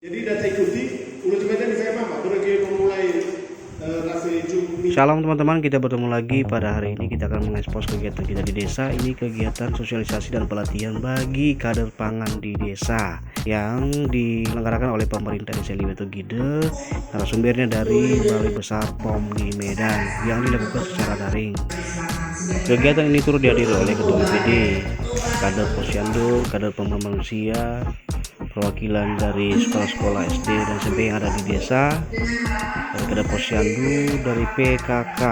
Jadi data ikuti ulah cuma di saya mama berarti memulai Shalom teman-teman, kita bertemu lagi pada hari ini. Kita akan mengekspos kegiatan kita di desa. Ini kegiatan sosialisasi dan pelatihan bagi kader pangan di desa yang diselenggarakan oleh pemerintah desa Liweto Gide. Narasumbernya dari Balai Besar POM di Medan yang dilakukan secara daring. Kegiatan ini turut dihadiri oleh Ketua BPD, kader Posyandu, kader Pembangunan Manusia, perwakilan dari sekolah-sekolah SD dan SMP yang ada di desa, dari kader Posyandu, dari PKK.